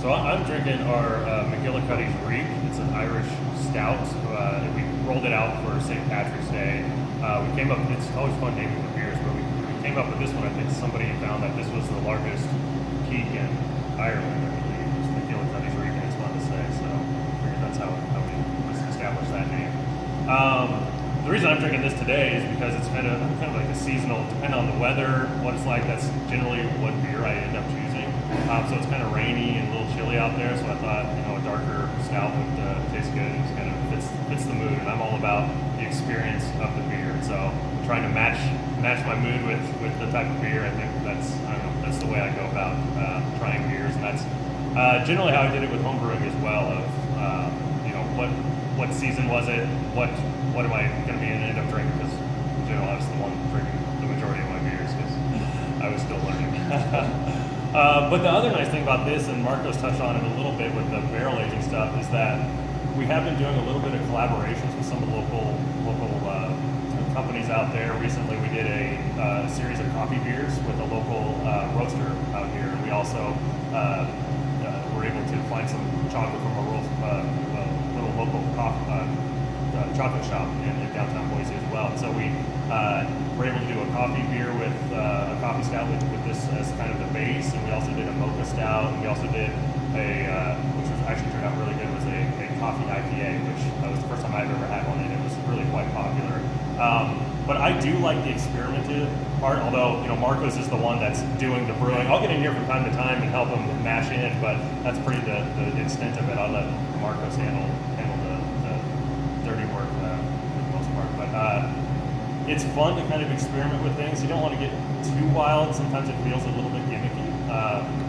So I'm drinking our McGillicuddy's Reek. It's an Irish stout. We rolled it out for St. Patrick's Day. We came up, it's always fun naming the beers, but we came up with this one. I think somebody found that this was the largest peak in Ireland, I believe. It's McGillicuddy's Reek, and it's fun to say. So I figured that's how we established that name. The reason I'm drinking this today is because it's kind of like a seasonal, depending on the weather, what it's like, that's generally what beer I end up choosing. So it's kind of rainy and a little chilly out there, so I thought, a darker stout would taste good. It kind of fits the mood, and I'm all about the experience of the beer. So trying to match my mood with the type of beer, I think that's the way I go about trying beers, and that's generally how I did it with homebrewing as well. Of what season was it? What am I going to be end up drinking? Because generally I was the one drinking the majority of my beers because I was still learning. But the other nice thing about this, and Marcos touched on it a little bit with the barrel aging stuff, is that we have been doing a little bit of collaborations with some of the local companies out there. Recently we did a series of coffee beers with a local roaster out here, and we also were able to find some chocolate from a little local chocolate shop in downtown Boise as well. So we were able to do a coffee beer with a coffee stout with this as kind of the base, and we also did a mocha stout, and we also did which was actually turned out really good, was a coffee IPA, which was the first time I've ever had one, and it was really quite popular. But I do like the experimental part, although Marcos is the one that's doing the brewing. I'll get in here from time to time and help him mash in, but that's pretty the extent of it. I'll let Marcos handle the dirty work for the most part. But it's fun to kind of experiment with things. You don't want to get too wild. Sometimes it feels a little bit gimmicky,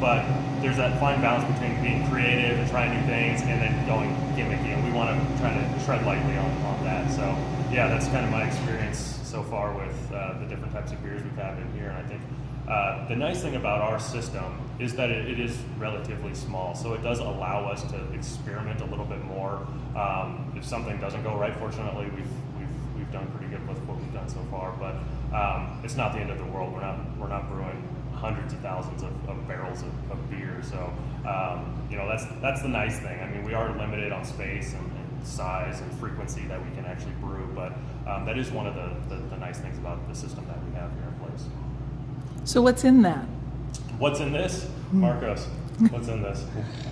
but there's that fine balance between being creative and trying new things and then going gimmicky, and we want to try to tread lightly on that. So yeah, that's kind of my experience so far with the different types of beers we've had in here. And I think the nice thing about our system is that it is relatively small, so it does allow us to experiment a little bit more. If something doesn't go right, fortunately, we've done pretty good with what we've done so far. But it's not the end of the world. We're not brewing hundreds of thousands of barrels of beer. So that's the nice thing. I mean, we are limited on space and size and frequency that we can actually brew, but that is one of the nice things about the system that we have here in place. So what's in that? What's in this? Marcos, what's in this?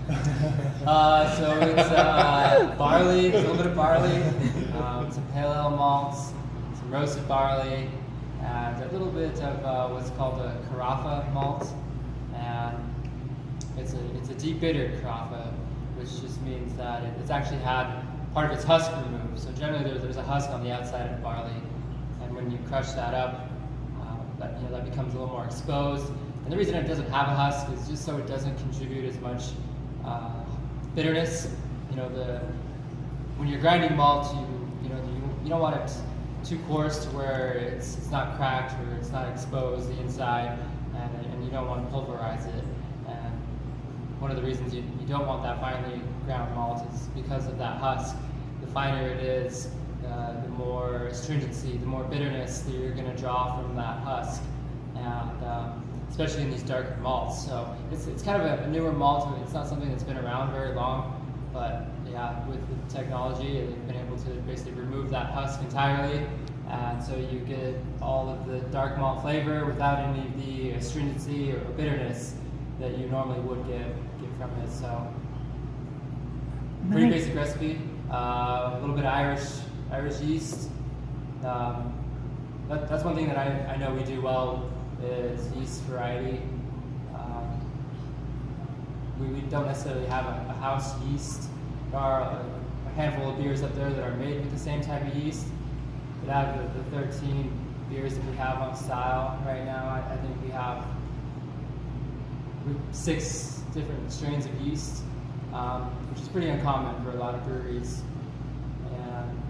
So it's barley, a little bit of barley, some pale ale malts, some roasted barley, and a little bit of what's called a carafa malt, and it's a deep bitter carafa, which just means that it's actually had part of its husk removed. So generally there's a husk on the outside of barley, and when you crush that up, that becomes a little more exposed. And the reason it doesn't have a husk is just so it doesn't contribute as much bitterness. When you're grinding malt, you don't want it too coarse to where it's not cracked or it's not exposed the inside, and you don't want to pulverize it. And one of the reasons you don't want that finely ground malt is because of that husk. The finer it is, the more astringency, the more bitterness that you're going to draw from that husk, and especially in these darker malts. So it's kind of a newer malt. It's not something that's been around very long, but yeah, with technology, they've been able to basically remove that husk entirely, and so you get all of the dark malt flavor without any of the astringency or bitterness that you normally would get from it. So pretty basic recipe. A little bit of Irish yeast. That's one thing that I know we do well is yeast variety. We don't necessarily have a house yeast. There are a handful of beers up there that are made with the same type of yeast. But out of the 13 beers that we have on style right now, I think we have 6 different strains of yeast, which is pretty uncommon for a lot of breweries. And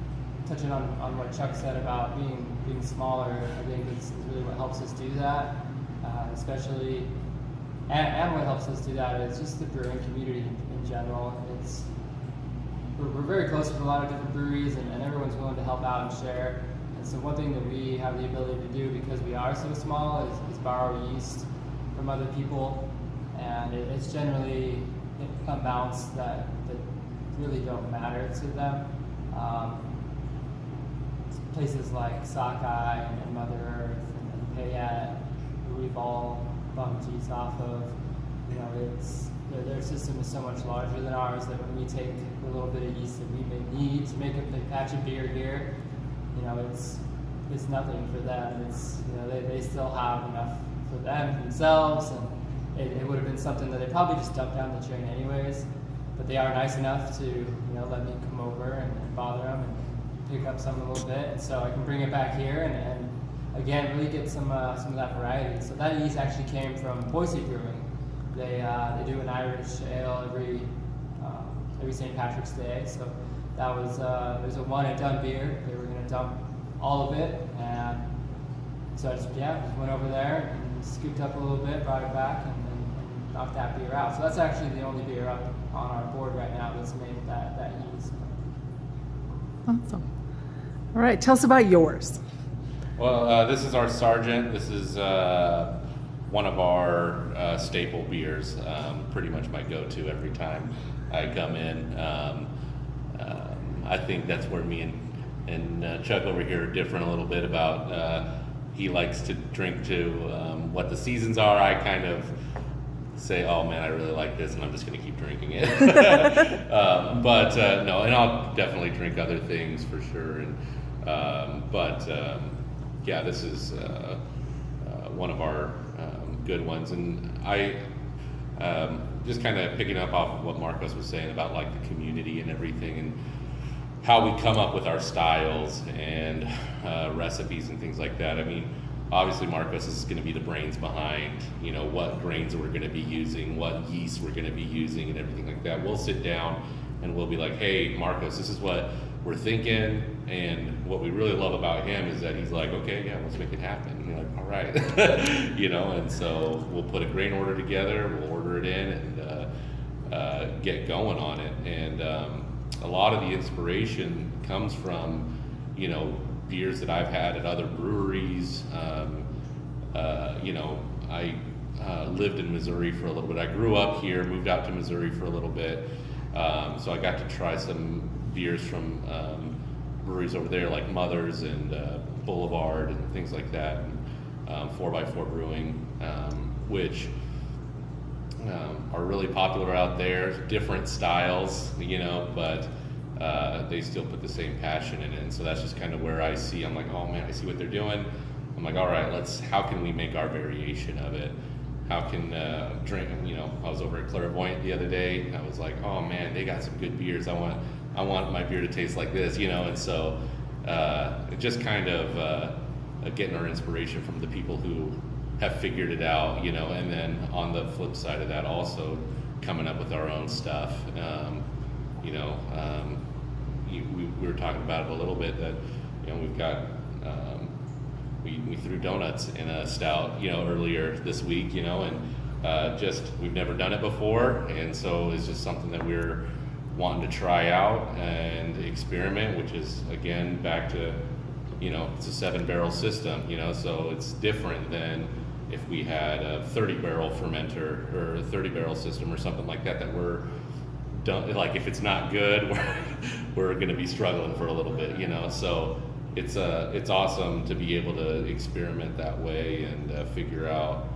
touching on what Chuck said about being smaller, I think is really what helps us do that, especially, and what helps us do that is just the brewing community in general. We're very close with a lot of different breweries, and everyone's willing to help out and share. And so one thing that we have the ability to do, because we are so small, is borrow yeast from other people. And it's generally amounts that really don't matter to them. Places like Sockeye and Mother Earth and Payette, who we've all bumped yeast off of, their system is so much larger than ours that when we take the little bit of yeast that we may need to make a big batch of beer here, it's nothing for them. It's they still have enough for themselves, and it would have been something that they probably just dumped down the drain anyways. But they are nice enough to let me come over and bother them and pick up some a little bit, and so I can bring it back here and again really get some of that variety. So that yeast actually came from Boise Brewing. They do an Irish ale every St. Patrick's Day. So that was it was a one and done beer. They were going to dump all of it, and so I just went over there and scooped up a little bit, brought it back, and knocked that beer out. So that's actually the only beer up on our board right now that's made with that yeast. Awesome. All right, tell us about yours. Well, this is our Sergeant. This is one of our staple beers. Pretty much my go-to every time I come in. I think that's where me and Chuck over here are different a little bit about. He likes to drink to what the seasons are. I kind of say, oh man, I really like this, and I'm just going to keep drinking it. But no, and I'll definitely drink other things for sure. Yeah, this is one of our good ones, and I just kind of picking up off of what Marcos was saying about like the community and everything, and how we come up with our styles and recipes and things like that. I mean, obviously Marcos is going to be the brains behind, what grains we're going to be using, what yeast we're going to be using, and everything like that. We'll sit down and we'll be like, hey, Marcos, this is what we're thinking. And what we really love about him is that he's like, okay, yeah, let's make it happen. And you're like, all right, and so we'll put a grain order together, we'll order it in, and get going on it. And a lot of the inspiration comes from, beers that I've had at other breweries. I lived in Missouri for a little bit. I grew up here, moved out to Missouri for a little bit. So I got to try some beers from breweries over there like Mother's and Boulevard and things like that, and 4x4 Brewing, which are really popular out there. Different styles, but they still put the same passion in it. And so that's just kind of where I see, I'm like, oh man, I see what they're doing. I'm like, all right, how can we make our variation of it? How can drink, I was over at Clairvoyant the other day. I was like, oh man, they got some good beers. I want my beer to taste like this, and so it just kind of getting our inspiration from the people who have figured it out, and then on the flip side of that also coming up with our own stuff. We were talking about it a little bit that, we've got, we threw donuts in a stout, earlier this week, and we've never done it before. And so it's just something that we're wanting to try out and experiment, which is again, back to, it's a 7-barrel system, so it's different than if we had a 30-barrel fermenter or a 30-barrel system or something like that we're done. Like if it's not good, we're going to be struggling for a little bit, so it's awesome to be able to experiment that way and figure out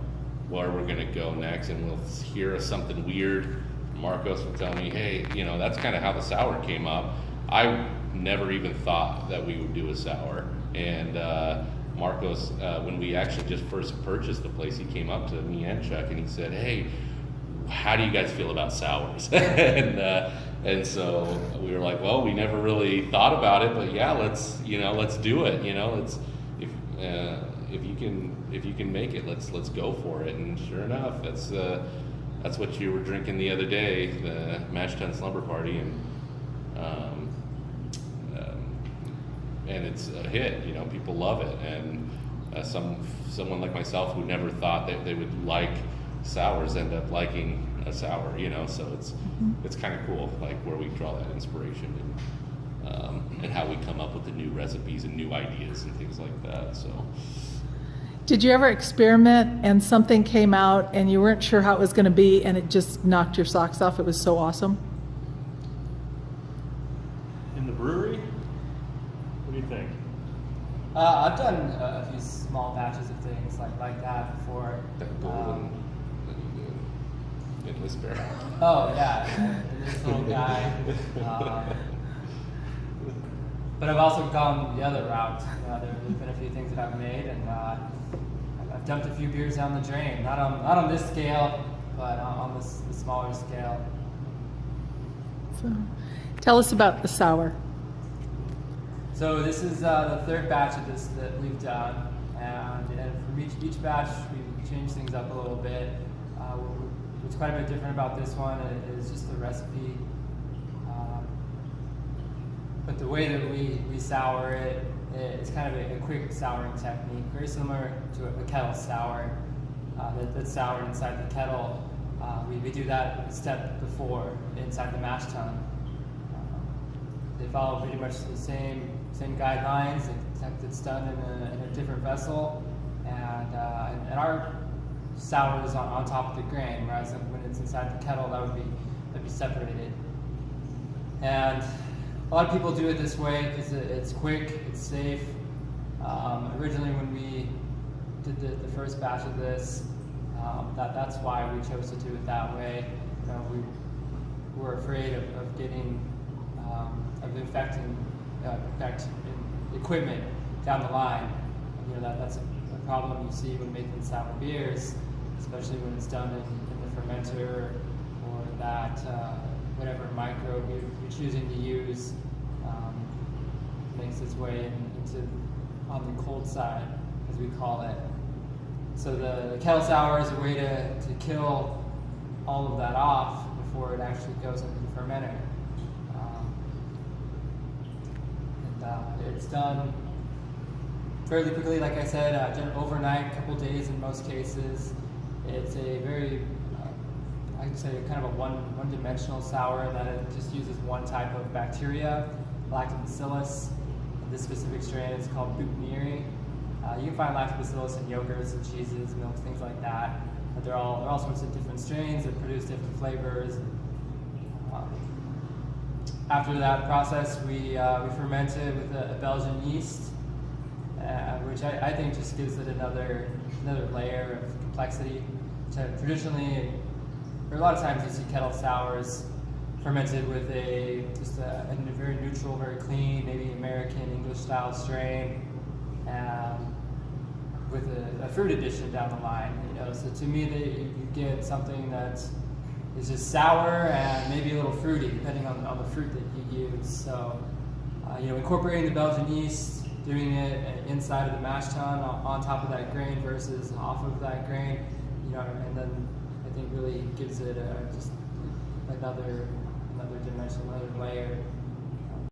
where we're going to go next. And we'll hear something weird. Marcos will tell me, hey, that's kind of how the sour came up. I never even thought that we would do a sour. And Marcos, when we actually just first purchased the place, he came up to me and Chuck and he said, hey, how do you guys feel about sours? And so we were like, well, we never really thought about it, but yeah, let's do it. If you can make it, let's go for it. And sure enough, that's what you were drinking the other day, the Mash Tun Slumber Party, and it's a hit. People love it, and someone like myself who never thought that they would like sours end up liking a sour. So it's kind of cool, like where we draw that inspiration and how we come up with the new recipes and new ideas and things like that. So Did you ever experiment and something came out and you weren't sure how it was going to be and it just knocked your socks off? It was so awesome. In the brewery? What do you think? I've done a few small batches of things like that before. That golden that you did in this barrel. Oh yeah, this little guy. But I've also gone the other route. There's been a few things that I've made, and I've dumped a few beers down the drain. Not on this scale, but on the smaller scale. So, tell us about the sour. So this is the third batch of this that we've done, and from each batch we've changed things up a little bit. What's quite a bit different about this one is just the recipe. But the way that we sour it, it's kind of a quick souring technique, very similar to a kettle sour that's soured inside the kettle. We do that a step before inside the mash tun. They follow pretty much the same guidelines, except it's done in a different vessel, and our sour is on top of the grain, whereas when it's inside the kettle, that'd be separated. And a lot of people do it this way because it's quick, it's safe. Originally, when we did the first batch of this, that's why we chose to do it that way. We were afraid of getting of infecting equipment down the line. That's a problem you see when making sour beers, especially when it's done in the fermenter or that whatever microbe you're choosing to use makes its way into on the cold side, as we call it. So the kettle sour is a way to kill all of that off before it actually goes into the fermenter. It's done fairly quickly, like I said, overnight, a couple days in most cases. It's a very, I'd say, kind of a one-dimensional sour in that it just uses one type of bacteria, lactobacillus. This specific strain is called Buchneri. You can find lactobacillus in yogurts and cheeses, milks, things like that. But they're all sorts of different strains that produce different flavors. After that process, we ferment it with a Belgian yeast, which I think just gives it another layer of complexity. Traditionally, or a lot of times you see kettle sours fermented with a very neutral, very clean, maybe American English style strain, with a fruit addition down the line. So to me, you get something that is just sour and maybe a little fruity, depending on the fruit that you use. So, incorporating the Belgian yeast, doing it inside of the mash tun on top of that grain versus off of that grain, and then I think really gives it just another dimension, another layer.